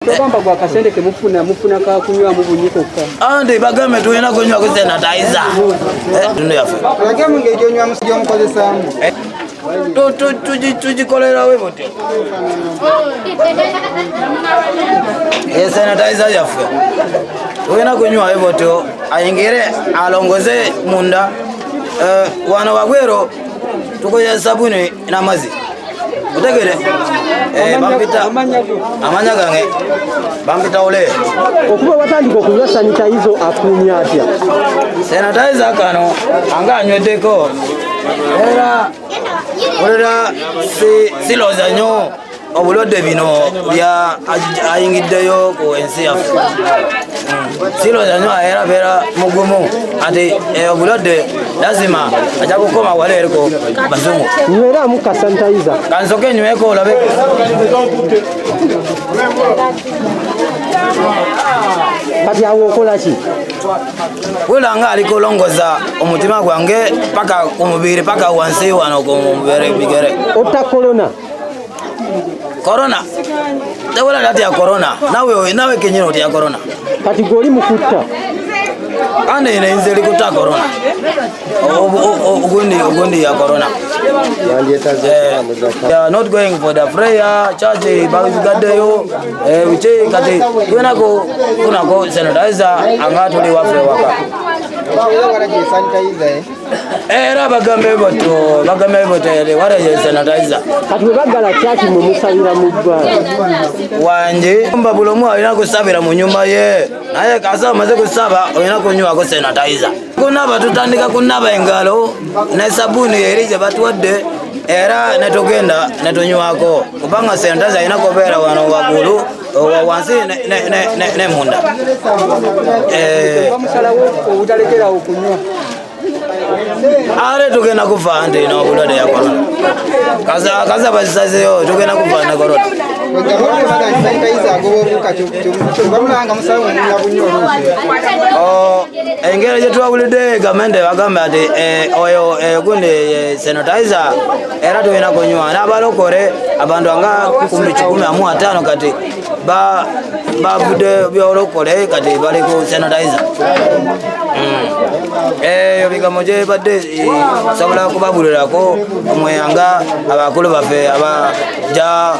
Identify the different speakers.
Speaker 1: Togamba gwa kasende ke mufuna ka kunywa mu bunyiko ka.
Speaker 2: Ande bagame tuyina kunywa ku sanitizer. Ndio yafe.
Speaker 1: Bagame ngejonywa musijyo mukozesa mu.
Speaker 2: Tujikolera we bote. Sanitizer yafe. Tuyina kunywa we bote ayingire alongoze munda wana wagwero tukoya sabuni na mazi. Utegere bampita amanya gange bampita ole
Speaker 1: okuba watandika okunywa sanitizer akunya atya
Speaker 2: sanitizer kano anga anywedeko era siloza nyo obulodde bino bya ayingiddeyo ku ensi yaffe siloza nyo era beera mugumu ati obulodde lazima ajja kukoma wala eriko bazungu
Speaker 1: nywera mu ka sanitizer
Speaker 2: kansoke nyweko olabe
Speaker 1: kati awo okola ki
Speaker 2: wulanga aliko longoza omutima gwange paka kumubiri paka wansi wano kumubere bigere
Speaker 1: otta
Speaker 2: corona tewala dati ya corona nawe kenyino ya corona
Speaker 1: kati goli mukutta
Speaker 2: ane inenze likuta corona ugundi ya corona they are not going for the prayer church bazigadeyo wiche kati kunako sanitizer angatuli wafe waka era bagambe boto waraje sanitizer
Speaker 1: kati bagala chaki mu musabira mu ggwanga
Speaker 2: wanje mba bulomu alina kusabira mu nyumba ye naye kasa maze kusaba olina kunywa ko sanitizer kunaba tutandika kunaba engalo na sabuni erije batuwadde era netugenda netunywako kubanga sanitizer ina kobera wano wagulu wansi ne munda
Speaker 1: bamusala wo utalekera okunywa
Speaker 2: are tugenda kufa ante na bulode ya corona kaza bazisazeyo tugenda kufa na corona engere je twabulide gamende bagamba ati oyo gundi sanitizer era tuyina kunywa n'abalokore abantu anga 10-15 kati bavude byolokole kati bali ku sanitizer bigambo gye badde sobola kubabulirako omweyanga abakulu baffe abaja